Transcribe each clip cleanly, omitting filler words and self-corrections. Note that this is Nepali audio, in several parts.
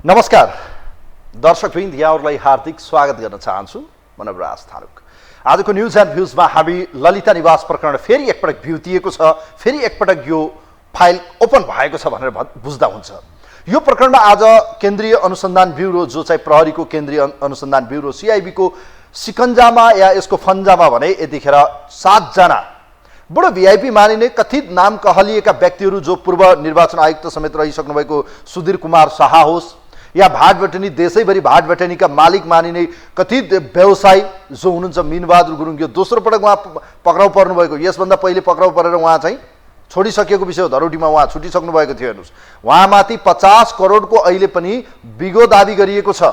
नमस्कार दर्शकवृन्द, यहाँहरूलाई हार्दिक स्वागत गर्न चाहन्छु। म नवराज थारुक। आजको न्यूज एन्ड भ्यूजमा हामी ललिता निवास प्रकरण फेरि एकपटक भ्युतिएको छ, फेरि एकपटक यो फाइल ओपन भएको छ भनेर बुझ्दा हुन्छ। यो प्रकरणमा आज केन्द्रीय अनुसन्धान ब्युरो, जो चाहिँ प्रहरीको केन्द्रीय अनुसन्धान ब्युरो CIB को सिकन्जामा या यसको फन्जामा भने यतिखेर 7 जना बडो VIP मानिने कथित नाम कहलिएका व्यक्तिहरू, जो पूर्व निर्वाचन आयुक्त समेत रहिसक्नु भएको सुधीर कुमार शाह होस् या भाटबेटनी, देशैभरि भाटबेटनीका मालिक मानिने कथित व्यवसायी जो हुनुहुन्छ मीनबहादुर गुरुङ, यो दोस्रो पटक उहाँ पक्राउ पर्नुभएको। यसभन्दा पहिले पक्राउ परेर उहाँ चाहिँ छोडिसकेको विषय हो, धरोटीमा उहाँ छुटिसक्नु भएको थियो। हेर्नुहोस्, उहाँमाथि 50 करोडको अहिले पनि बिगो दाबी गरिएको छ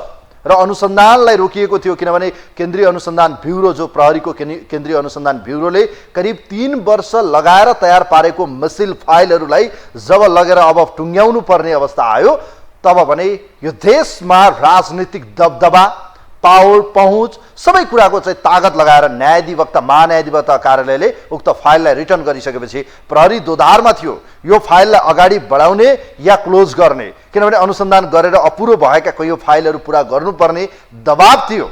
र अनुसन्धानलाई रोकिएको थियो, किनभने केन्द्रीय अनुसन्धान ब्युरो, जो प्रहरीको केन्द्रीय अनुसन्धान ब्युरोले करिब 3 वर्ष लगाएर तयार पारेको मसिल फाइलहरूलाई जब लगेर अब टुङ्ग्याउनु पर्ने अवस्था आयो, तब भने यो देशमा राजनीतिक दबदबा, पावर, पहुँच सबै कुराको चाहिँ तागत लगाएर न्यायाधिवक्ता, महान्यायाधिवक्ता कार्यालयले उक्त फाइललाई रिटर्न गरिसकेपछि प्रहरी दोधारमा थियो यो फाइललाई अगाडि बढाउने या क्लोज गर्ने, किनभने अनुसन्धान गरेर अपुरो भएका कयौं फाइलहरू पुरा गर्नुपर्ने दबाब थियो।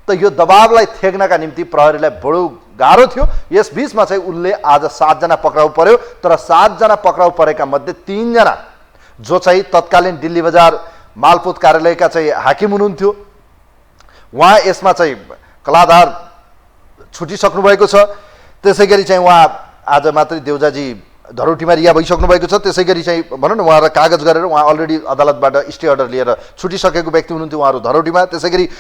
त यो दबाबलाई थेक्नका निम्ति प्रहरीलाई बडो गाह्रो थियो। यस बीचमा चाहिँ उनले आज 7 जना पक्राउ पर्यो, तर 7 जना पक्राउ परेका मध्ये 3 जना जो चाहिँ तत्कालीन दिल्ली बजार मालपोत कार्यालयका चाहिँ हाकिम हुनुहुन्थ्यो, उहाँ यसमा चाहिँ कलाधार छुटिसक्नु भएको छ। त्यसैगरी चाहिँ उहाँ आज मात्रै देउजाजी धरोटीमा रिहा भइसक्नु भएको छ। त्यसैगरी चाहिँ भनौँ न, उहाँलाई कागज गरेर उहाँ अलरेडी अदालतबाट स्टे अर्डर लिएर छुटिसकेको व्यक्ति हुनुहुन्थ्यो, उहाँहरू धरोटीमा। त्यसैगरी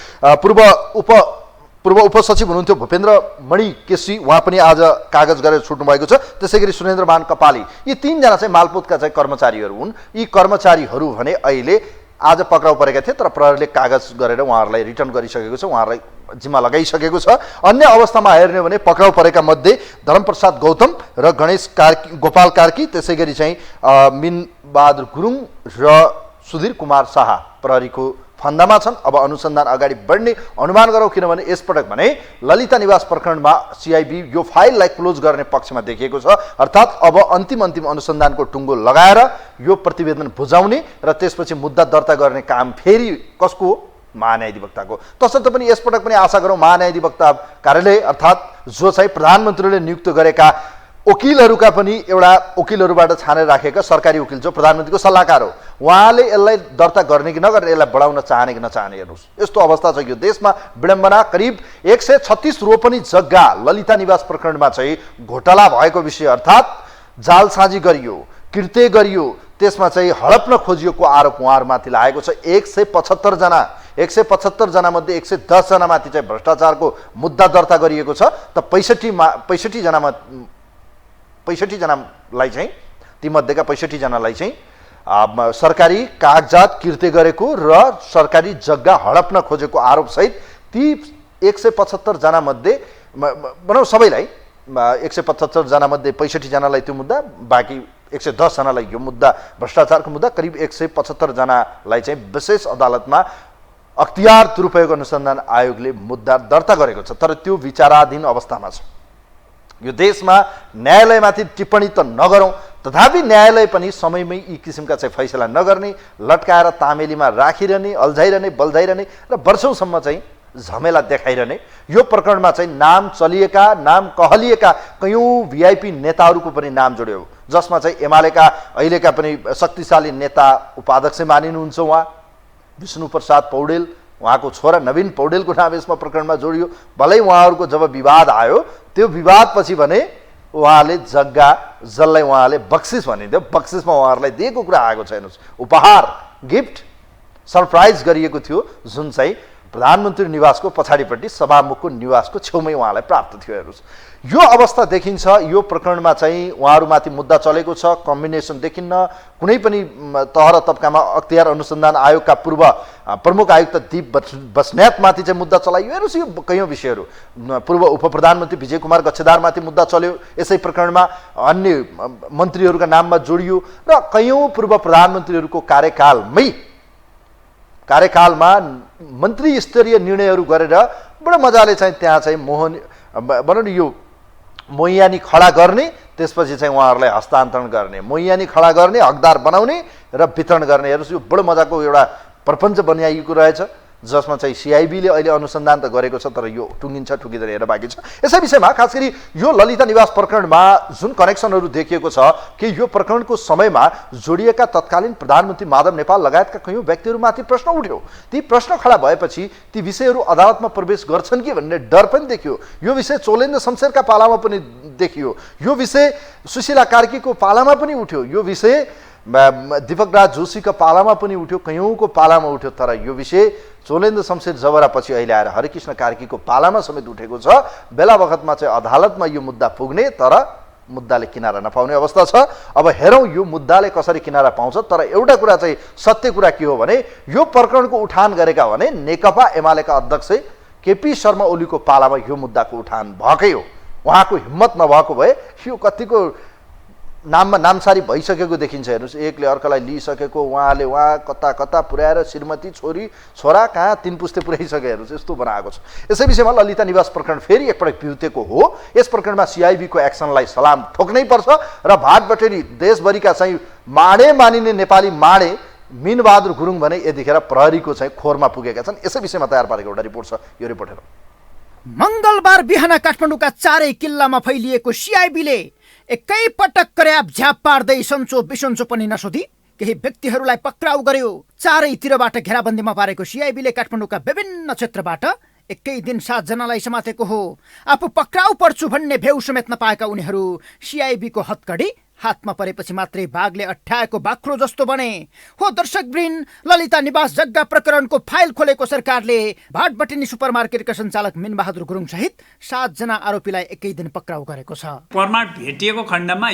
पूर्व उपसचिव हुनुहुन्थ्यो भूपेन्द्र मणि केसी, उहाँ पनि आज कागज गरेर छुट्नु भएको छ। त्यसैगरी सुरेन्द्रमान कपाली, यी 3 जना चाहिँ मालपोतका चाहिँ कर्मचारीहरू हुन्। यी कर्मचारीहरू भने अहिले आज पक्राउ परेका थिए, तर प्रहरीले कागज गरेर उहाँहरूलाई रिटर्न गरिसकेको छ, उहाँहरूलाई जिम्मा लगाइसकेको छ। अन्य अवस्थामा हेर्ने भने पक्राउ परेका मध्ये धर्मप्रसाद गौतम र गणेश गोपाल कार्की, त्यसैगरी चाहिँ मीनबहादुर गुरुङ र सुधीर कुमार शाह प्रहरीको फन्दामा छन्। अब अनुसन्धान अगाडि बढ्ने अनुमान गरौँ, किनभने यसपटक भने ललिता निवास प्रकरणमा CIB यो फाइललाई क्लोज गर्ने पक्षमा देखिएको छ। अर्थात् अब अन्तिम अनुसन्धानको टुङ्गो लगाएर यो प्रतिवेदन बुझाउने र त्यसपछि मुद्दा दर्ता गर्ने काम फेरि कसको हो? महान्यायाधिवक्ताको। तसर्थ पनि यसपटक पनि आशा गरौँ महान्यायाधिवक्ता कार्यालय, अर्थात् जो चाहिँ प्रधानमन्त्रीले नियुक्त गरेका वकिलहरूका पनि एउटा वकिलहरूबाट छानेर राखेका सरकारी वकिल, जो प्रधानमन्त्रीको सल्लाहकार हो, उहाँले यसलाई दर्ता गर्ने कि नगर्ने, यसलाई बढाउन चाहने कि नचाहने। हेर्नुहोस्, यस्तो अवस्था छ यो देशमा। विडम्बना, करिब 136 रोपनी जग्गा ललिता निवास प्रकरणमा चाहिँ घोटाला भएको विषय, अर्थात् जालसाजी गरियो, कृत्य गरियो, त्यसमा चाहिँ हडप्न खोजिएको आरोप उहाँहरूमाथि लागेको छ। 175 जना मध्ये 110 जनामाथि चाहिँ भ्रष्टाचारको मुद्दा दर्ता गरिएको छ। त 65 जनालाई चाहिँ, तीमध्येका 65 जनालाई चाहिँ सरकारी कागजात कृत्य गरेको र सरकारी जग्गा हडप्न खोजेको आरोपसहित ती 175 जना मध्ये भनौँ सबैलाई 175 जना मध्ये 65 जनालाई त्यो मुद्दा, बाँकी 110 जनालाई यो मुद्दा, भ्रष्टाचारको मुद्दा, करिब 175 जनालाई चाहिँ विशेष अदालतमा अख्तियार दुरुपयोग अनुसन्धान आयोगले मुद्दा दर्ता गरेको छ। तर त्यो विचाराधीन अवस्थामा छ। यो देशमा न्यायालयमाथि टिप्पणी त नगरौँ, तथापि न्यायालय पनि समयमै यी किसिमका चाहिँ फैसला नगर्ने, लट्काएर तामेलीमा राखिरहने, अल्झाइरहने, बल्झाइरहने र वर्षौँसम्म चाहिँ झमेला देखाइरहने। यो प्रकरणमा चाहिँ नाम चलिएका, नाम कहलिएका कयौं VIP नेताहरूको पनि नाम जोड्यो, जसमा चाहिँ एमालेका अहिलेका पनि शक्तिशाली नेता उपाध्यक्ष मानिनुहुन्छ उहाँ विष्णुप्रसाद पौडेल, उहाँको छोरा नवीन पौडेलको नाम यसमा प्रकरणमा जोडियो। भलै उहाँहरूको जब विवाद आयो, त्यो विवादपछि भने उहाँले जग्गा जसलाई उहाँले बक्सिस भनिदियो, बक्सिसमा उहाँहरूलाई दिएको कुरा आएको छ। हेर्नुहोस्, उपहार, गिफ्ट, सरप्राइज गरिएको थियो, जुन चाहिँ प्रधानमन्त्री निवासको पछाडिपट्टि सभामुखको निवासको छेउमै उहाँलाई प्राप्त थियो। हेर्नुहोस्, यो अवस्था देखिन्छ। यो प्रकरणमा चाहिँ उहाँहरूमाथि मुद्दा चलेको छ, कम्बिनेसन देखिन्न। कुनै पनि तह र तबकामा अख्तियार अनुसन्धान आयोगका पूर्व प्रमुख आयुक्त दीप बस्नेतमाथि चाहिँ मुद्दा चलाइयो। हेर्नुहोस्, यो कयौं विषयहरू, पूर्व उप प्रधानमन्त्री विजय कुमार गच्छेदारमाथि मुद्दा चल्यो, यसै प्रकरणमा अन्य मन्त्रीहरूका नाममा जोडियो र कयौं पूर्व प्रधानमन्त्रीहरूको कार्यकालमा मन्त्री स्तरीय निर्णयहरू गरेर बडो मजाले चाहिँ त्यहाँ चाहिँ भनौँ न यो मोहियानी खडा गर्ने, त्यसपछि चाहिँ उहाँहरूलाई हस्तान्तरण गर्ने, मोहियानी खडा गर्ने, हकदार बनाउने र वितरण गर्ने। हेर्नुहोस्, यो बडो मजाको एउटा प्रपञ्च बनाइएको रहेछ, जसमा चाहिँ सिआइबीले अहिले अनुसन्धान त गरेको छ, तर यो टुङ्गिन्छ टुङ्गिँदैन हेर्न बाँकी छ। यसै विषयमा खास गरी यो ललिता निवास प्रकरणमा जुन कनेक्सनहरू देखिएको छ कि यो प्रकरणको समयमा जोडिएका तत्कालीन प्रधानमन्त्री माधव नेपाल लगायतका कयौँ व्यक्तिहरूमाथि प्रश्न उठ्यो। ती प्रश्न खडा भएपछि ती विषयहरू अदालतमा प्रवेश गर्छन् कि भन्ने डर पनि देखियो। यो विषय चोलेन्द्र शमशेरका पालामा पनि देखियो, यो विषय सुशीला कार्कीको पालामा पनि उठ्यो, यो विषय दीपक राज जोशीको पालामा पनि उठ्यो, कयौँको पालामा उठ्यो। तर यो विषय चोलेन्द्र शमशेर जबरापछि अहिले आएर हरिकृष्ण कार्कीको पालामा समेत उठेको छ। बेला बखतमा चाहिँ अदालतमा यो मुद्दा पुग्ने, तर मुद्दाले किनारा नपाउने अवस्था छ। अब हेरौँ यो मुद्दाले कसरी किनारा पाउँछ। तर एउटा कुरा चाहिँ सत्य कुरा के हो भने यो प्रकरणको उठान गरेका भने नेकपा एमालेका अध्यक्ष केपी शर्मा ओलीको पालामा यो मुद्दाको उठान भएकै हो। उहाँको हिम्मत नभएको भए यो कतिको नाममा नामसारी भइसकेको देखिन्छ। हेर्नुहोस्, एकले अर्कालाई लिइसकेको, उहाँले कता कता पुर्याएर श्रीमती छोरा कहाँ 3 पुस्ते पुर्याइसके। हेर्नुहोस् यस्तो बनाएको छ। यसै विषयमा ललिता निवास प्रकरण फेरि एकपटक बिउतेको हो। यस प्रकरणमा सिआइबीको एक्सनलाई सलाम ठोक्नै पर्छ र भाटबटेरी देशभरिका चाहिँ माडे मानिने नेपाली माडे मिनबहादुर गुरुङ भने यतिखेर प्रहरीको चाहिँ खोरमा पुगेका छन्। यसै विषयमा तयार पारेको एउटा रिपोर्ट छ, यो रिपोर्ट हेरौँ। मंगलबार बिहान काठमाडौँका चारै किल्लामा फैलिएको सिआइबीले एकैपटक कर्याप झ्याप पार्दै सन्चो बिसन्चो पनि नसोधी केही व्यक्तिहरूलाई पक्राउ गर्यो। चारैतिरबाट घेराबन्दीमा पारेको सिआइबीले काठमाडौँका विभिन्न क्षेत्रबाट एकै दिन 7 जनालाई समातेको हो। आफू पक्राउ पर्छु भन्ने भेउ समेत नपाएका उनीहरू सिआइबीको हतकडी हातमा परेपछि मात्रै बाघले अठ्याएको बाख्रो जस्तो बने हो। दर्शकवृन्द, ललिता निवास जग्गा प्रकरणको फाइल खोलेको सरकारले भाटबटेनी सुपरमार्केटका सञ्चालक मिनबहादुर गुरुङ सहित 7 जना आरोपीलाई एकै दिन पक्राउ गरेको छ। प्रमाण भेटिएको खण्डमा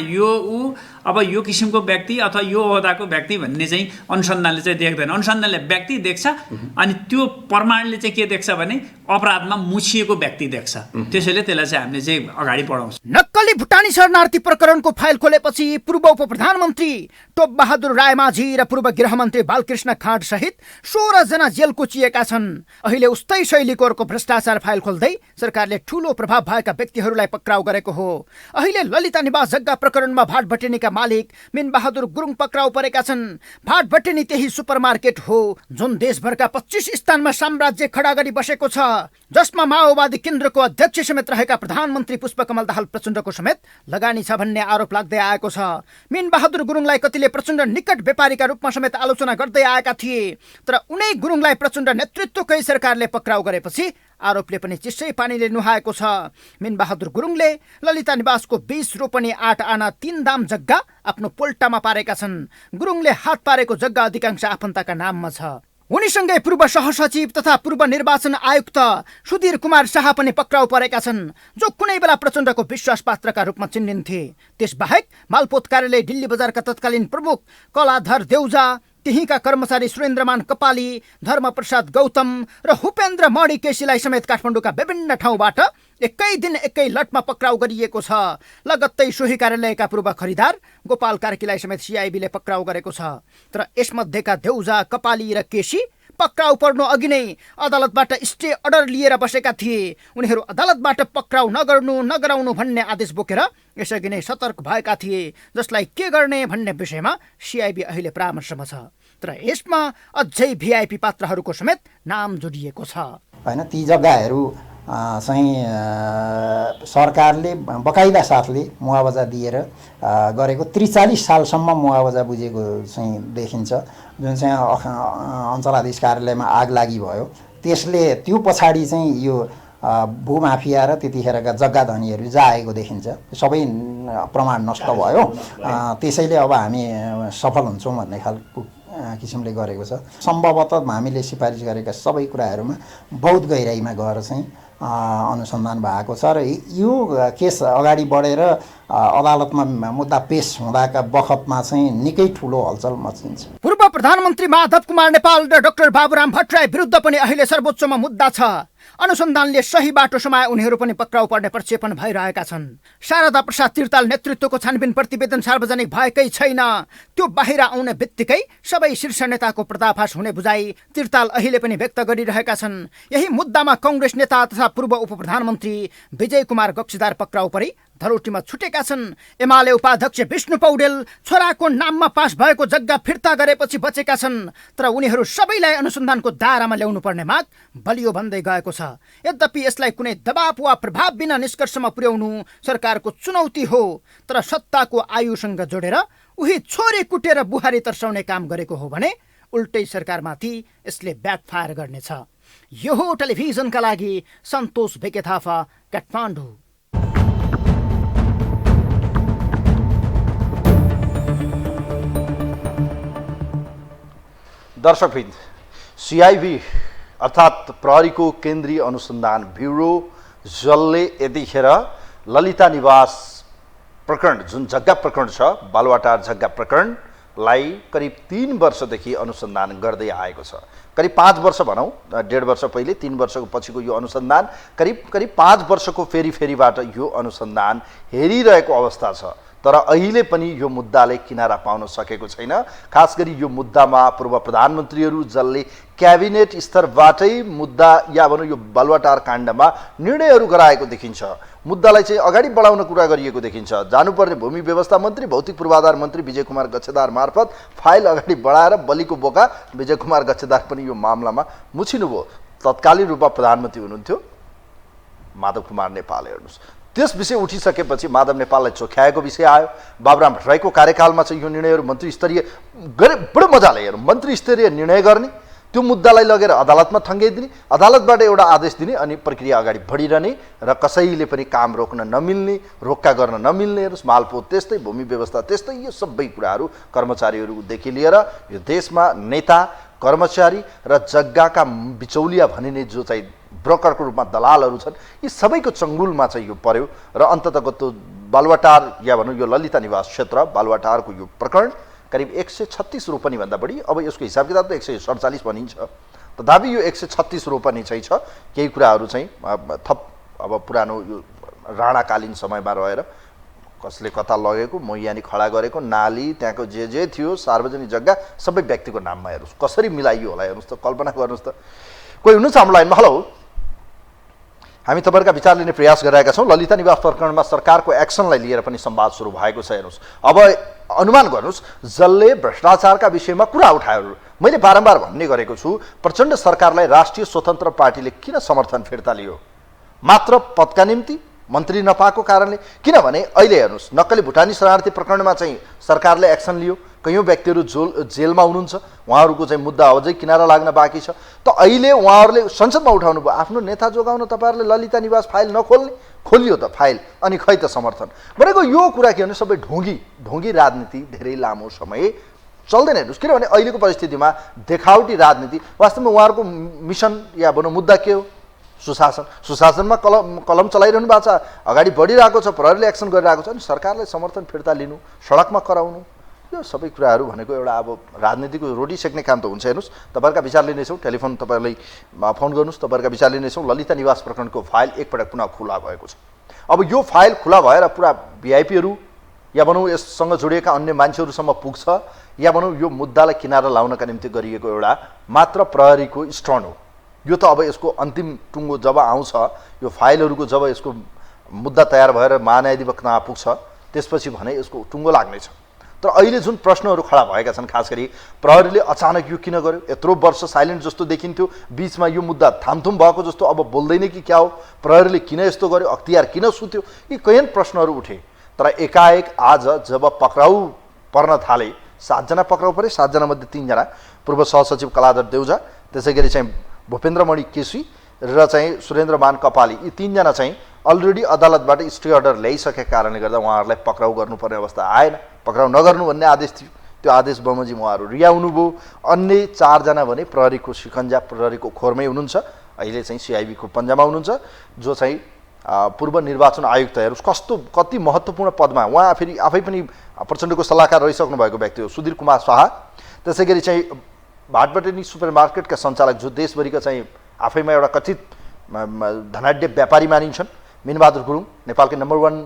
अब यो किसिमको व्यक्ति अथवा यो ओहदाको व्यक्ति भन्ने चाहिँ अनुसन्धानले चाहिँ देख्दैन। अनुसन्धानले व्यक्ति देख्छ अनि त्यो प्रमाणले चाहिँ के देख्छ भने अपराधमा मुछिएको व्यक्ति देख्छ। त्यसैले त्यसलाई चाहिँ हामीले चाहिँ अगाडि बढाउँछ। नक्कली भुटानी शरणार्थी प्रकरणको फाइल खोलेपछि पूर्व उप प्रधानमन्त्री टोप बहादुर रायमाझी र पूर्व गृहमन्त्री बालकृष्ण खाँड सहित 16 जना जेल कुचिएका छन्। अहिले उस्तै शैलीको अर्को भ्रष्टाचार फाइल खोल्दै सरकारले ठूलो प्रभाव भएका व्यक्तिहरूलाई पक्राउ गरेको हो। अहिले ललिता निवास जग्गा प्रकरणमा भाटबटेनीका मालिक मिनबहादुर गुरुङ पक्राउ परेका छन्। भाटबटेनी त्यही सुपरमार्केट हो जुन देशभरका 25 स्थानमा साम्राज्य खडा गरी बसेको छ, जसमा माओवादी केन्द्रको अध्यक्ष समेत रहेका प्रधानमन्त्री पुष्पकमल दाहाल प्रचण्डको समेत लगानी छ भन्ने आरोप लाग्दै आएको छ। मिनबहादुर गुरुङलाई कतिले प्रचण्ड निकट व्यापारीका रूपमा समेत आलोचना गर्दै आएका थिए। तर उनै गुरुङलाई प्रचण्ड नेतृत्वकै सरकारले पक्राउ गरेपछि आरोपले पनि चिसै पानीले नुहाएको छ। मिनबहादुर गुरुङले ललिता निवासको 20 रोपनी 8 आना 3 दाम जग्गा आफ्नो पोल्टामा पारेका छन्। गुरुङले हात पारेको जग्गा अधिकांश आफन्तका नाममा छ। उनीसँगै पूर्व सहसचिव तथा पूर्व निर्वाचन आयुक्त सुधीर कुमार शाह पनि पक्राउ परेका छन्, जो कुनै बेला प्रचण्डको विश्वासपात्रका रूपमा चिनिन्थे। त्यसबाहेक मालपोत कार्यालय दिल्ली बजारका तत्कालीन प्रमुख कलाधर देउजा, त्यहीका कर्मचारी सुरेन्द्रमान कपाली, धर्मप्रसाद गौतम र हुपेन्द्र मणि केसीलाई समेत काठमाडौँका विभिन्न ठाउँबाट एकै दिन एकै लटमा पक्राउ गरिएको छ। लगत्तै सोही कार्यालयका पूर्व खरिदार गोपाल कार्कीलाई समेत सिआइबीले पक्राउ गरेको छ। तर यसमध्येका देउजा, कपाली र केसी पक्राउ पर्नु अघि नै अदालतबाट स्टे अर्डर लिएर बसेका थिए। उनीहरू अदालतबाट पक्राउ नगराउनु भन्ने आदेश बोकेर यसअघि नै सतर्क भएका थिए, जसलाई के गर्ने भन्ने विषयमा सिआइबी अहिले परामर्शमा छ। तर यसमा अझै भिआइपी पात्रहरूको समेत नाम जोडिएको छ। हैन, ती जग्गाहरू चाहिँ सरकारले बकाइदा साथले मुआवजा दिएर गरेको 43 सालसम्म मुआवजा बुझेको चाहिँ देखिन्छ। जुन चाहिँ अञ्चलाधीश कार्यालयमा आग लागि भयो, त्यसले त्यो पछाडि चाहिँ यो भूमाफिया र त्यतिखेरका जग्गा धनीहरू जाएको देखिन्छ। सबै प्रमाण नष्ट भयो। त्यसैले अब हामी सफल हुन्छौँ भन्ने खालको किसिमले गरेको छ। सम्भवतः हामीले सिफारिस गरेका सबै कुराहरूमा बहुत गहिराइमा गएर चाहिँ अनुसन्धान भएको छ र यो केस अगाडि बढेर अदालतमा मुद्दा पेश हुँदाका बखतमा चाहिँ निकै ठुलो हलचल मचिन्छ। पूर्व प्रधानमन्त्री माधव कुमार नेपाल र डाक्टर बाबुराम भट्टराई विरुद्ध पनि अहिले सर्वोच्चमा मुद्दा छ। अनुसन्धानले सही बाटो समाए उनीहरू पनि पक्राउ पर्ने प्रक्षेपण भइरहेका छन्। शारदा प्रसाद तिर्ताल नेतृत्वको छानबिन प्रतिवेदन सार्वजनिक भएकै छैन। त्यो बाहिर आउने बित्तिकै सबै शीर्ष नेताको पर्दाफास हुने बुझाइ तिर्ताल अहिले पनि व्यक्त गरिरहेका छन्। यही मुद्दामा कांग्रेस नेता तथा पूर्व उपप्रधानमन्त्री विजय कुमार गक्सीदार पक्राउ परि धरोटीमा छुटेका छन्। एमाले उपाध्यक्ष विष्णु पौडेल छोराको नाममा पास भएको जग्गा फिर्ता गरेपछि बचेका छन्, तर उनीहरू सबैलाई अनुसन्धानको दायरामा ल्याउनु पर्ने माग बलियो भन्दै गएको छ। यद्यपि यसलाई कुनै दबाव वा प्रभाव बिना निष्कर्षमा पुर्याउनु सरकारको चुनौती हो, तर सत्ताको आयुसँग जोडेर उही छोरी कुटेर बुहारी तर्साउने काम गरेको हो भने उल्टै सरकारमाथि यसले ब्याकफायर गर्नेछ। यो हो टेलिभिजनका लागि सन्तोष भेके थापा, काठमाडौँ। दर्शकवृन्द, सिआइबी अर्थात् प्रहरीको केन्द्रीय अनुसन्धान ब्युरो जसले यतिखेर ललिता निवास प्रकरण जुन जग्गा प्रकरण छ, बालुवाटार जग्गा प्रकरणलाई करिब 3 वर्षदेखि अनुसन्धान गर्दै आएको छ। करिब 5 वर्ष भनौँ, 1.5 वर्ष पहिले, 3 वर्षको पछिको यो अनुसन्धान करिब 5 वर्षको फेरिबाट यो अनुसन्धान हेरिरहेको अवस्था छ। तर अहिले पनि यो मुद्दाले किनारा पाउन सकेको छैन। खास गरी यो मुद्दामा पूर्व प्रधानमन्त्रीहरू जसले क्याबिनेट स्तरबाटै मुद्दा या भनौँ यो बालुवाटार काण्डमा निर्णयहरू गराएको देखिन्छ, मुद्दालाई चाहिँ अगाडि बढाउन कुरा गरिएको देखिन्छ। जानुपर्ने भूमि व्यवस्था मन्त्री, भौतिक पूर्वाधार मन्त्री विजय कुमार गच्छेदार मार्फत फाइल अगाडि बढाएर बलिको बोका विजय कुमार गच्छेदार पनि यो मामलामा मुछिनुभयो। तत्कालीन रूपमा प्रधानमन्त्री हुनुहुन्थ्यो माधव कुमार नेपाल। हेर्नुहोस्, त्यस विषय उठिसकेपछि माधव नेपाललाई चोख्याएको विषय आयो। बाबुराम भट्टराईको कार्यकालमा चाहिँ यो निर्णयहरू मन्त्री स्तरीय गरे, बडो मजाले हेरौँ, मन्त्री स्तरीय निर्णय गर्ने, त्यो मुद्दालाई लगेर अदालतमा थन्गाइदिने, अदालतबाट एउटा आदेश दिने, अनि प्रक्रिया अगाडि बढिरहने र कसैले पनि काम रोक्न नमिल्ने, रोक्का गर्न नमिल्ने। हेर्नुहोस्, मालपोत त्यस्तै, भूमि व्यवस्था त्यस्तै, यो सबै कुराहरू कर्मचारीहरूदेखि लिएर यो देशमा नेता, कर्मचारी र जग्गाका बिचौलिया भनिने जो चाहिँ ब्रोकरको रूपमा दलालहरू छन्, यी सबैको चङ्गुलमा चाहिँ यो पर्यो। र अन्ततः त्यो बालुवाटार या भनौँ यो ललिता निवास क्षेत्र बालुवाटारको यो प्रकरण करिब 136 रोपनी भन्दा बढी, अब यसको हिसाब किताब त 147 भनिन्छ, तथापि यो 136 रोपनी चाहिँ छ। केही कुराहरू चाहिँ थप अब पुरानो यो राणाकालीन समयमा रहेर कसले कता लगेको, मैयानी खडा गरेको, नाली, त्यहाँको जे थियो सार्वजनिक जग्गा सबै व्यक्तिको नाममा। हेर्नुहोस् कसरी मिलाइयो होला, हेर्नुहोस् त, कल्पना गर्नुहोस् त। कोही हुनुहुन्छ हाम्रो लाइनमा? हेलो, हामी तपाईँहरूका विचार लिने प्रयास गरिरहेका छौँ। ललिता निवास प्रकरणमा सरकारको एक्सनलाई लिएर पनि संवाद सुरु भएको छ। हेर्नुहोस्, अब अनुमान गर्नुहोस् जसले भ्रष्टाचारका विषयमा कुरा उठायो। मैले बारम्बार भन्ने गरेको छु, प्रचण्ड सरकारलाई राष्ट्रिय स्वतन्त्र पार्टीले किन समर्थन फिर्ता लियो? मात्र पदका निम्ति, मन्त्री नपाएको कारणले? किनभने अहिले हेर्नुहोस्, नक्कली भुटानी शरणार्थी प्रकरणमा चाहिँ सरकारले एक्सन लियो, कयौँ व्यक्तिहरू जेलमा हुनुहुन्छ, उहाँहरूको चाहिँ मुद्दा अझै किनारा लाग्न बाँकी छ। त अहिले उहाँहरूले संसदमा उठाउनु भयो, आफ्नो नेता जोगाउन तपाईँहरूले ललिता निवास फाइल नखोल्ने, खोलियो त फाइल, अनि खै त समर्थन भनेको। यो कुरा के भने सबै ढोङ्गी राजनीति धेरै लामो समय चल्दैन। हेर्नुहोस्, किनभने अहिलेको परिस्थितिमा देखावटी राजनीति, वास्तवमा उहाँहरूको मिसन या भनौँ मुद्दा के हो? सुशासनमा कलम चलाइरहनु भएको छ, अगाडि बढिरहेको छ, प्रहरीले एक्सन गरिरहेको छ, अनि सरकारलाई समर्थन फिर्ता लिनु, सडकमा कराउनु, यो सबै कुराहरू भनेको एउटा अब राजनीतिको रोटी सेक्ने काम त हुन्छ। हेर्नुहोस्, तपाईँहरूका विचार लिनेछौँ, टेलिफोन तपाईँहरूलाई फोन गर्नुहोस्, तपाईँहरूका विचार लिनेछौँ। ललिता निवास प्रकरणको फाइल एकपटक पुनः खुला भएको छ। अब यो फाइल खुला भएर पुरा भिआइपीहरू या भनौँ यससँग जोडिएका अन्य मान्छेहरूसम्म पुग्छ, या भनौँ यो मुद्दालाई किनारा लाउनका निम्ति गरिएको एउटा मात्र प्रहरीको स्टन्ट हो। यो त अब यसको अन्तिम टुङ्गो जब आउँछ, यो फाइलहरूको जब यसको मुद्दा तयार भएर महान्यायाधिकरणमा पुग्छ, त्यसपछि भने यसको टुङ्गो लाग्नेछ। तर अहिले जुन प्रश्नहरू खडा भएका छन्, खास गरी प्रहरीले अचानक यो किन गर्यो? यत्रो वर्ष साइलेन्ट जस्तो देखिन्थ्यो, बिचमा यो मुद्दा थामथुम भएको जस्तो, अब बोल्दैन कि क्या हो? प्रहरीले किन यस्तो गर्यो? अख्तियार किन सुत्यो? यी कैयन प्रश्नहरू उठे। तर एकाएक आज जब पक्राउ पर्न थाले, 7 जना पक्राउ परे, 7 जना मध्ये 3 जना पूर्व सहसचिव कलाधर देउजा, त्यसै गरी चाहिँ भूपेन्द्रमणि केसी र चाहिँ सुरेन्द्रमान कपाली, यी 3 जना चाहिँ अलरेडी अदालतबाट स्टे अर्डर ल्याइसकेका कारणले गर्दा उहाँहरूलाई पक्राउ गर्नुपर्ने अवस्था आएन। पक्राउ नगर्नु भन्ने आदेश थियो, त्यो आदेश बमोजिम उहाँहरू रिहा हुनुभयो। अन्य 4 जना भने प्रहरीको शिकन्जा, प्रहरीको खोरमै हुनुहुन्छ, अहिले चाहिँ सिआइबीको पन्जामा हुनुहुन्छ, जो चाहिँ पूर्व निर्वाचन आयुक्तहरू कति महत्त्वपूर्ण पदमा, उहाँ फेरि आफै पनि प्रचण्डको सल्लाहकार रहिसक्नु भएको व्यक्ति हो, सुधीर कुमार शाह। त्यसै गरी चाहिँ भाटबटेनी सुपर मार्केटका सञ्चालक, जो देशभरिका चाहिँ आफैमा एउटा कथित धनाढ्य व्यापारी मानिन्छन्। मिनबहादुर गुरुङ नेपालकै नम्बर 1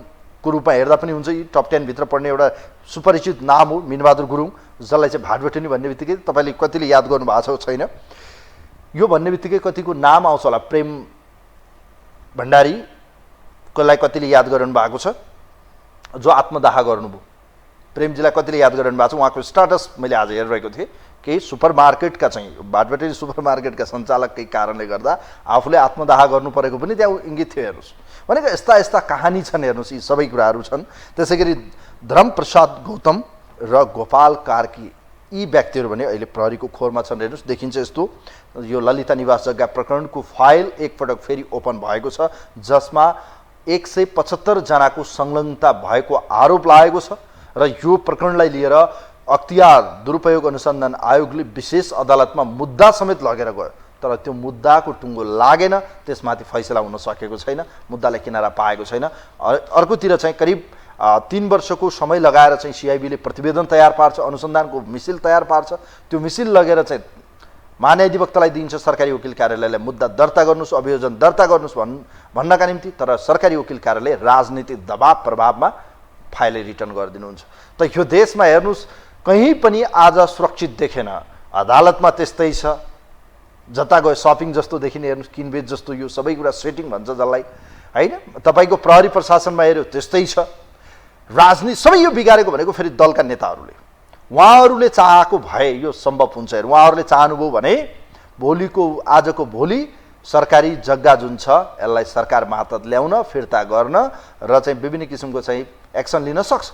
को रूपमा हेर्दा पनि हुन्छ, यी टप 10 भित्र पर्ने एउटा सुपरिचित नाम हो मिनबहादुर गुरुङ, जसलाई चाहिँ भाटबेटनी भन्ने बित्तिकै तपाईँले कतिले याद गर्नु भएको छ छैन, यो भन्ने बित्तिकै कतिको नाम आउँछ होला। प्रेम भण्डारी कसलाई कतिले याद गरिरहनु भएको छ, जो आत्मदाह गर्नुभयो। प्रेमजीलाई कतिले याद गरिरहनु भएको छ। उहाँको स्टाटस मैले आज हेरिरहेको थिएँ, केही सुपरमार्केटका चाहिँ भाटबेटनी सुपरमार्केटका सञ्चालककै कारणले गर्दा आफूले आत्मदाह गर्नु परेको पनि त्यहाँ इङ्गित थियो। हेर्नुहोस्, भनेको यस्ता यस्ता कहानी छन्। हेर्नुहोस्, यी सबै कुराहरू छन्। त्यसै गरी धर्मप्रसाद गौतम र गोपाल कार्की यी व्यक्तिहरू भने अहिले प्रहरीको खोरमा छन्। हेर्नुहोस्, देखिन्छ यस्तो, यो ललिता निवास जग्गा प्रकरणको फाइल एकपटक फेरि ओपन भएको छ, जसमा 175 जनाको संलग्नता भएको आरोप लागेको छ र यो प्रकरणलाई लिएर अख्तियार दुरुपयोग अनुसन्धान आयोगले विशेष अदालतमा मुद्दा समेत लगेर गयो, तर त्यो मुद्दाको टुङ्गो लागेन, त्यसमाथि फैसला हुन सकेको छैन, मुद्दाले किनारा पाएको छैन। अर्कोतिर चाहिँ करिब 3 वर्षको समय लगाएर चाहिँ सिआइबीले प्रतिवेदन तयार पार्छ, अनुसन्धानको मिसिल तयार पार्छ, त्यो मिसिल लगेर चाहिँ महान्यायाधिवक्तालाई दिन्छ, सरकारी वकिल कार्यालयलाई मुद्दा दर्ता गर्नुहोस्, अभियोजन दर्ता गर्नुहोस् भन्नका निम्ति, तर सरकारी वकिल कार्यालय राजनीतिक दबाव प्रभावमा फाइलै रिटर्न गरिदिनुहुन्छ। त यो देशमा हेर्नुहोस्, कहीँ पनि आज सुरक्षित देखेन। अदालतमा त्यस्तै छ, जता गयो सपिङ जस्तो देखिने। हेर्नुहोस्, किनबेच जस्तो यो सबै कुरा सेटिङ भन्छ जसलाई, होइन? तपाईँको प्रहरी प्रशासनमा हेऱ्यो त्यस्तै छ। राजनीति सबै यो बिगारेको भनेको फेरि दलका नेताहरूले, उहाँहरूले चाहेको भए यो सम्भव हुन्छ। हेर्नु, उहाँहरूले चाहनुभयो भने भोलिको आजको भोलि सरकारी जग्गा जुन छ यसलाई सरकार मातहत ल्याउन, फिर्ता गर्न र चाहिँ विभिन्न किसिमको चाहिँ एक्सन लिन सक्छ।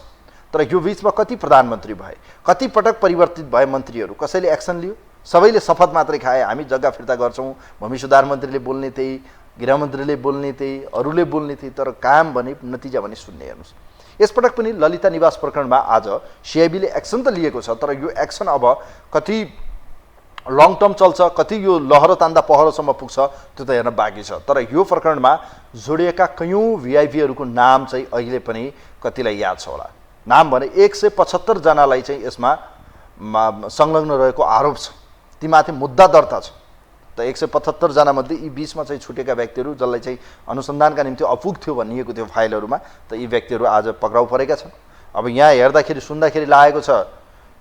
तर यो बिचमा कति प्रधानमन्त्री भए, कति पटक परिवर्तित भए मन्त्रीहरू, कसैले एक्सन लियो? सबैले शपथ मात्रै खाए, हामी जग्गा फिर्ता गर्छौँ। भूमि सुधार मन्त्रीले बोल्ने त्यही, गृहमन्त्रीले बोल्ने त्यही, अरूले बोल्ने त्यही, तर काम भने नतिजा भने शून्य। हेर्नुहोस्, यसपटक पनि ललिता निवास प्रकरणमा आज सिआइबीले एक्सन त लिएको छ, तर यो एक्सन अब कति लङ टर्म चल्छ, कति यो लहरो तान्दा पहरोसम्म पुग्छ, त्यो त हेर्न बाँकी छ। तर यो प्रकरणमा जोडिएका कयौँ भिआइपीहरूको नाम चाहिँ अहिले पनि कतिलाई याद छ होला। नाम भने 175 जनालाई चाहिँ यसमा संलग्न रहेको आरोप छ, तीमाथि मुद्दा दर्ता छ। त 175 जना मध्ये यी 20 मा चाहिँ छुटेका व्यक्तिहरू जसलाई चाहिँ अनुसन्धानका निम्ति अपुग थियो भनिएको थियो फाइलहरूमा, त यी व्यक्तिहरू आज पक्राउ परेका छन्। अब यहाँ हेर्दाखेरि सुन्दाखेरि लागेको छ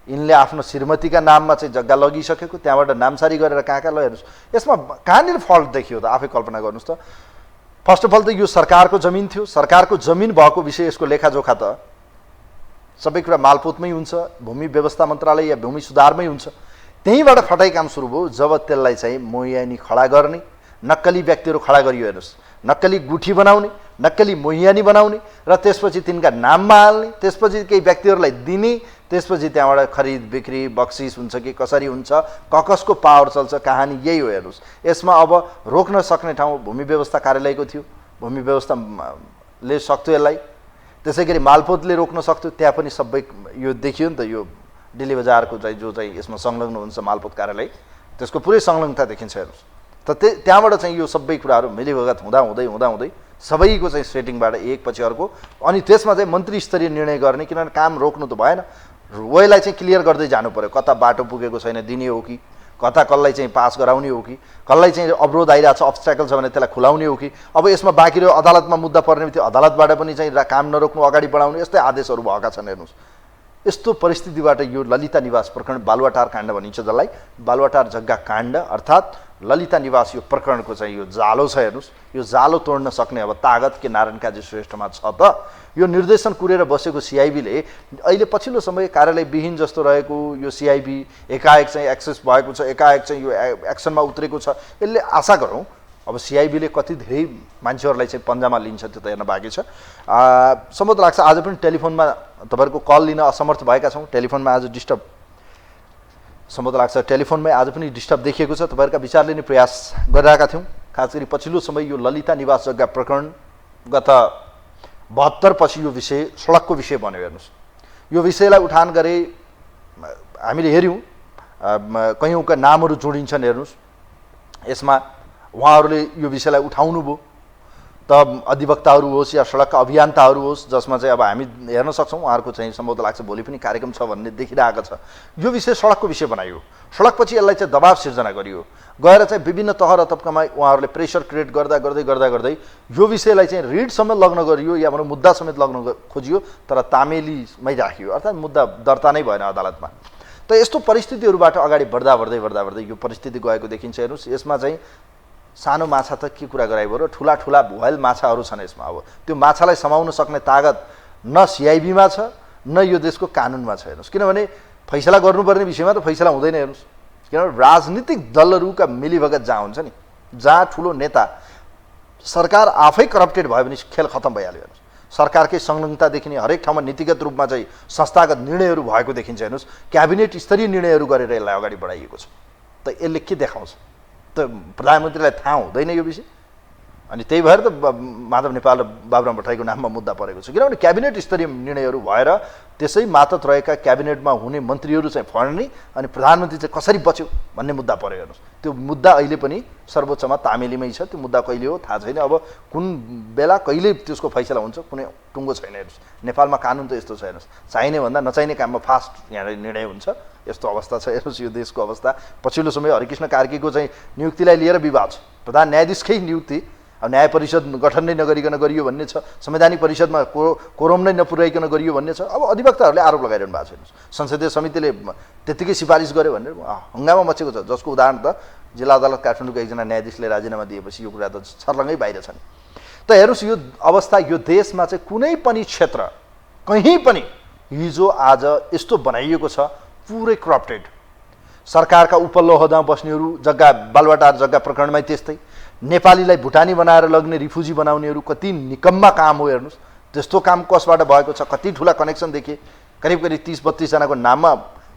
यिनले आफ्नो श्रीमतीका नाममा चाहिँ जग्गा लगिसकेको, त्यहाँबाट नामसारी गरेर कहाँ कहाँ हेर्नुहोस्। यसमा कहाँनिर फल्ट देखियो त आफै कल्पना गर्नुहोस् त। फर्स्ट अफ अल त यो सरकारको जमिन थियो, सरकारको जमिन भएको विषय यसको लेखाजोखा त सबै कुरा मालपोतमै हुन्छ, भूमि व्यवस्था मन्त्रालय या भूमि सुधारमै हुन्छ। त्यहीँबाट फटाइ काम सुरु भयो जब त्यसलाई चाहिँ मोहियानी खडा गर्ने, नक्कली व्यक्तिहरू खडा गरियो। हेर्नुहोस्, नक्कली गुठी बनाउने, नक्कली मोहियानी बनाउने र त्यसपछि तिनका नाममा हाल्ने, त्यसपछि केही व्यक्तिहरूलाई दिने, त्यसपछि त्यहाँबाट खरिद बिक्री बक्सिस हुन्छ कि कसरी हुन्छ, कसको पावर चल्छ, कहानी यही हो। हेर्नुहोस्, यसमा अब रोक्न सक्ने ठाउँ भूमि व्यवस्था कार्यालयको थियो, भूमि व्यवस्थाले सक्थ्यो यसलाई, त्यसै गरी मालपोतले रोक्न सक्थ्यो, त्यहाँ पनि सबै यो देखियो नि त। यो दिल्ली बजारको चाहिँ जो चाहिँ यसमा संलग्न हुन्छ मालपोत कार्यालय, त्यसको पुरै संलग्नता देखिन्छ। हेर्नुहोस्, त त्यहाँबाट चाहिँ यो सबै कुराहरू मिलीभगत हुँदै सबैको चाहिँ सेटिङबाट एक पछि अर्को, अनि त्यसमा चाहिँ मन्त्री स्तरीय निर्णय गर्ने, किनभने काम रोक्नु त भएन, वेलाई चाहिँ क्लियर गर्दै जानु पर्यो। कता बाटो पुगेको छैन दिने हो कि, कता कसलाई चाहिँ पास गराउने हो कि, कसलाई चाहिँ अवरोध आइरहेको छ, अब्स्ट्याकल छ भने त्यसलाई खुलाउने हो कि। अब यसमा बाँकी रह्यो अदालतमा मुद्दा पर्ने बित्तिकै अदालतबाट पनि चाहिँ काम नरोक्नु, अगाडि बढाउने, यस्तै आदेशहरू भएका छन्। हेर्नुहोस्, यस्तो परिस्थितिबाट यो ललिता निवास प्रकरण बालुवाटार काण्ड भनिन्छ जसलाई, बालुवाटार जग्गा काण्ड अर्थात् ललिता निवास यो प्रकरणको चाहिँ यो जालो छ। हेर्नुहोस्, यो जालो तोड्न सक्ने अब तागत के नारायण काजी श्रेष्ठमा छ त? यो निर्देशन कुरेर बसेको सिआइबीले अहिले पछिल्लो समय कार्यालय विहीन जस्तो रहेको यो सिआइबी एकाएक चाहिँ एक्सेस भएको छ, एकाएक चाहिँ यो एक्सनमा उत्रेको छ। यसले आशा गरौँ अब सिआइबीले कति धेरै मान्छेहरूलाई चाहिँ पन्जामा लिन्छ त्यो त हेर्न बाँकी छ। सम्भवतः लाग्छ आज पनि टेलिफोनमा तपाईँहरूको कल लिन असमर्थ भएका छौँ, टेलिफोनमा आज डिस्टर्ब सम्भवतः लाग्छ टेलिफोनमै आज पनि डिस्टर्ब देखिएको छ। तपाईँहरूका विचार लिने प्रयास गरिरहेका थियौँ। खास गरी पछिल्लो समय यो ललिता निवास जग्गा प्रकरण गत 72 पछि यो विषय सडकको विषय बन्यो। हेर्नुहोस्, यो विषयलाई उठान गरे हामीले हेऱ्यौँ, कयौँका नामहरू जोडिन्छन्। हेर्नुहोस्, यसमा उहाँहरूले यो विषयलाई उठाउनु भयो, त अधिवक्ताहरू होस् या सडकका अभियन्ताहरू होस्, जसमा चाहिँ अब हामी हेर्न सक्छौँ उहाँहरूको चाहिँ सम्भवतः लाग्छ भोलि पनि कार्यक्रम छ भन्ने देखिरहेको छ। यो विषय सडकको विषय बनाइयो, सडकपछि यसलाई चाहिँ दबाव सिर्जना गरियो। गएर चाहिँ विभिन्न तह र तबकामा उहाँहरूले प्रेसर क्रिएट गर्दै यो विषयलाई चाहिँ रिड समेत लग्न गरियो या भनौँ मुद्दा समेत लग्न खोजियो तर तामेलीमै राखियो, अर्थात् मुद्दा दर्ता नै भएन अदालतमा। त यस्तो परिस्थितिहरूबाट अगाडि बढ्दा यो परिस्थिति गएको देखिन्छ। हेर्नुहोस्, यसमा चाहिँ सानो माछा त के कुरा गराइयो र ठुला भुवाइल माछाहरू छन् यसमा। अब त्यो माछालाई समाउन सक्ने तागत न सिआइबीमा छ न यो देशको कानुनमा छ। हेर्नुहोस्, किनभने फैसला गर्नुपर्ने विषयमा त फैसला हुँदैन। हेर्नुहोस्, किनभने राजनीतिक दलहरूका मिलीभगत जहाँ हुन्छ नि, जहाँ ठुलो नेता सरकार आफै करप्टेड भयो भने खेल खत्तम भइहाल्यो। हेर्नुहोस्, सरकारकै संलग्नता देखिने हरेक ठाउँमा नीतिगत रूपमा चाहिँ संस्थागत निर्णयहरू भएको देखिन्छ। हेर्नुहोस्, क्याबिनेट स्तरीय निर्णयहरू गरेर यसलाई अगाडि बढाइएको छ। त यसले के देखाउँछ त? प्रधानमन्त्रीलाई थाहा हुँदैन यो विषय। अनि त्यही भएर त माधव नेपाल र बाबुराम भट्टराईको नाममा मुद्दा परेको छ। किनभने क्याबिनेट स्तरीय निर्णयहरू भएर त्यसै मातहत रहेका क्याबिनेटमा हुने मन्त्रीहरू चाहिँ फड्ने अनि प्रधानमन्त्री चाहिँ कसरी बच्यो भन्ने मुद्दा पर्यो। हेर्नुहोस्, त्यो मुद्दा अहिले पनि सर्वोच्चमा तामेलीमै छ। त्यो मुद्दा कहिले हो थाहा छैन। अब कुन बेला कहिले त्यसको फैसला हुन्छ कुनै टुङ्गो छैन। हेर्नुहोस्, नेपालमा कानुन त यस्तो छ। हेर्नुहोस्, चाहिने भन्दा नचाहिने काममा फास्ट यहाँ निर्णय हुन्छ, यस्तो अवस्था छ। हेर्नुहोस्, यो देशको अवस्था पछिल्लो समय हरिकृष्ण कार्कीको चाहिँ नियुक्तिलाई लिएर विवाद छ। प्रधान न्यायाधीशकै नियुक्ति अब न्याय परिषद गठन नै नगरिकन गरियो भन्ने छ, संवैधानिक परिषदमा कोरम नै नपुर्याइकन गरियो भन्ने छ। अब अधिवक्ताहरूले आरोप लगाइरहनु भएको छ। हेर्नुहोस्, संसदीय समितिले त्यत्तिकै सिफारिस गर्यो भनेर हङ्गामा मचेको छ, जसको उदाहरण त जिल्ला अदालत काठमाडौँको एकजना न्यायाधीशले राजीनामा दिएपछि यो कुरा त छर्लङ्गै बाहिर छ नि। त हेर्नुहोस्, यो अवस्था यो देशमा चाहिँ कुनै पनि क्षेत्र कहीँ पनि हिजो आज यस्तो बनाइएको छ, पुरै करप्टेड। सरकारका उपल्लो ओहदामा बस्नेहरू, जग्गा बालुवाटार जग्गा प्रकरणमै त्यस्तै, नेपालीलाई भुटानी बनाएर लग्ने रिफ्युजी बनाउनेहरू कति निकम्मा काम हो। हेर्नुहोस्, त्यस्तो काम कसबाट भएको छ, कति ठुला कनेक्सन देखे, करिब 30-32 जनाको नाममा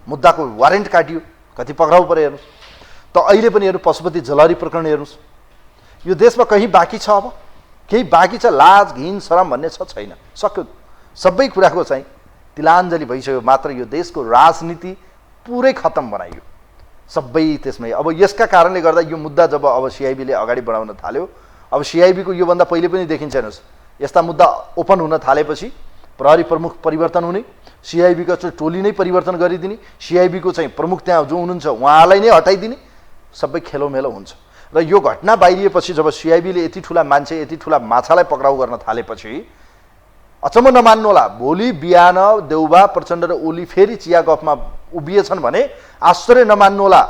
मुद्दाको वारेन्ट काटियो, कति पक्राउ परे। हेर्नुहोस्, त अहिले पनि हेर्नु पशुपति जलहरी प्रकरण हेर्नुहोस्, यो देशमा कहीँ बाँकी छ? अब केही बाँकी छ? लाज घिन शरम भन्ने छैन। सक्यो, सबै कुराको चाहिँ तिलाञ्जली भइसक्यो। मात्र यो देशको राजनीति पुरै खत्तम बनाइयो सबै त्यसमै। अब यसका कारणले गर्दा यो मुद्दा जब अब सिआइबीले अगाडि बढाउन थाल्यो, अब सिआइबीको योभन्दा पहिले पनि देखिन्छ। हेर्नुहोस्, यस्ता मुद्दा ओपन हुन थालेपछि प्रहरी प्रमुख परिवर्तन हुने, सिआइबीको चाहिँ टोली नै परिवर्तन गरिदिने, सिआइबीको चाहिँ प्रमुख त्यहाँ जो हुनुहुन्छ उहाँलाई नै हटाइदिने, सबै खेलोमेलो हुन्छ। र यो घटना बाहिरिएपछि जब सिआइबीले यति ठुला मान्छे, यति ठुला माछालाई पक्राउ गर्न थालेपछि अचम्म नमान्नुहोला, भोलि बिहान देउबा प्रचण्ड र ओली फेरि चिया गफमा उभिएछन् भने आश्चर्य नमान्नुहोला।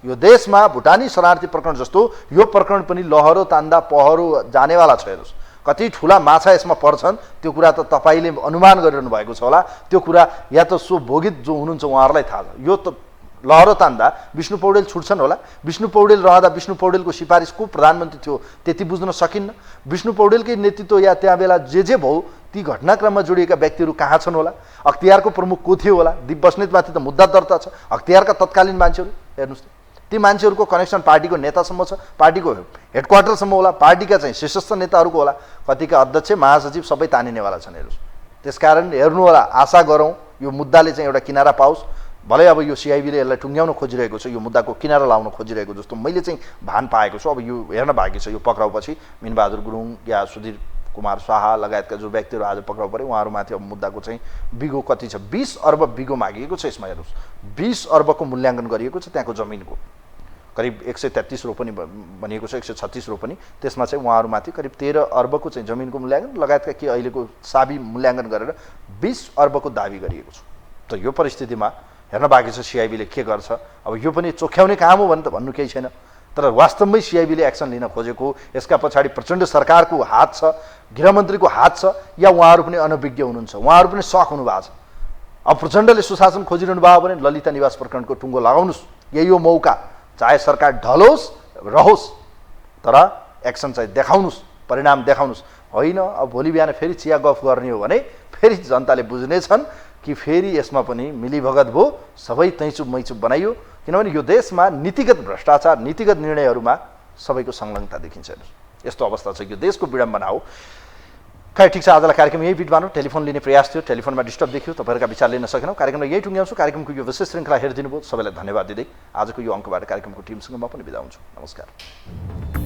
यो देशमा भुटानी शरणार्थी प्रकरण जस्तो यो प्रकरण पनि लहरो तान्दा पहरो जानेवाला छ। हेर्नुहोस्, कति ठुला माछा यसमा पर्छन् त्यो कुरा त तपाईँले अनुमान गरिरहनु भएको छ होला। त्यो कुरा या त सो भोगित जो हुनुहुन्छ उहाँहरूलाई थाहा छ। यो त लहरो तान्दा विष्णु पौडेल छुट्छन् होला। विष्णु पौडेल रहँदा विष्णु पौडेलको सिफारिस को प्रधानमन्त्री थियो त्यति बुझ्न सकिन्न। विष्णु पौडेलकै नेतृत्व या त्यहाँ बेला जे भयो ती घटनाक्रममा जोडिएका व्यक्तिहरू कहाँ छन् होला? अख्तियारको प्रमुख को थियो होला? दिप बस्नेतमाथि त मुद्दा दर्ता छ। अख्तियारका तत्कालीन मान्छेहरू हेर्नुहोस्, ती मान्छेहरूको कनेक्सन पार्टीको नेतासम्म छ, पार्टीको हेडक्वार्टरसम्म होला, पार्टीका चाहिँ शीर्षस्थ नेताहरूको होला, कतिका अध्यक्ष महासचिव सबै तानिनेवाला छन्। हेर्नुहोस्, त्यसकारण हेर्नु होला, आशा गरौँ यो मुद्दाले चाहिँ एउटा किनारा पाओस्। भलै अब यो सिआइबीले यसलाई टुङ्ग्याउन खोजिरहेको छ, यो मुद्दाको किनारा लाउन खोजिरहेको जस्तो मैले चाहिँ भान पाएको छु। अब यो हेर्न बाँकी छ। यो पक्राउपछि मिनबहादुर गुरुङ या सुधीर कुमार शाह लगायतका जो व्यक्तिहरू आज पक्राउ परे उहाँहरूमाथि अब मुद्दाको चाहिँ बिगो कति छ? 20 अर्ब बिगो मागिएको छ यसमा। हेर्नुहोस्, 20 अर्बको मूल्याङ्कन गरिएको छ त्यहाँको जमिनको, करिब 133 रोपनी भनिएको छ, 136 रोपनी। त्यसमा चाहिँ उहाँहरूमाथि करिब 13 अर्बको चाहिँ जमिनको मूल्याङ्कन लगायतका के अहिलेको साबी मूल्याङ्कन गरेर 20 अर्बको दाबी गरिएको छ। त यो परिस्थितिमा हेर्न बाँकी छ सिआइबीले के गर्छ। अब यो पनि चोख्याउने काम हो भने त भन्नु केही छैन, तर वास्तवमै सिआइबीले एक्सन लिन खोजेको यसका पछाडि प्रचण्ड सरकारको हात छ, गृहमन्त्रीको हात छ, या उहाँहरू पनि अनभिज्ञ हुनुहुन्छ, उहाँहरू पनि सक हुनुभएको छ। अब प्रचण्डले सुशासन खोजिरहनु भयो भने ललिता निवास प्रकरणको टुङ्गो लगाउनुहोस्, यही हो मौका। चाहे सरकार ढलोस् रहोस् तर एक्सन चाहिँ देखाउनुहोस्, परिणाम देखाउनुहोस्। होइन अब भोलि बिहान फेरि चिया गफ गर्ने हो भने फेरि जनताले बुझ्नेछन् कि फेरि यसमा पनि मिलीभगत भयो, सबै तैँचुप मैचुप बनाइयो। किनभने यो देशमा नीतिगत भ्रष्टाचार, नीतिगत निर्णयहरूमा सबैको संलग्नता देखिन्छ। यस्तो अवस्था छ, यो देशको विडम्बना हो। खै ठिक छ, आजलाई कार्यक्रम यही बिट मानौँ। टेलिफोन लिने प्रयास थियो, टेलिफोनमा डिस्टर्ब देखियो, तपाईँहरूका विचार लिन सकेनौँ। कार्यक्रमलाई यही टुङ्ग्याउँछु। कार्यक्रमको यो विशेष श्रृङ्खला हेरिदिनु भयो, सबैलाई धन्यवाद दिँदै आजको यो अङ्कबाट कार्यक्रमको टिमसँग म पनि बिदा हुन्छु। नमस्कार।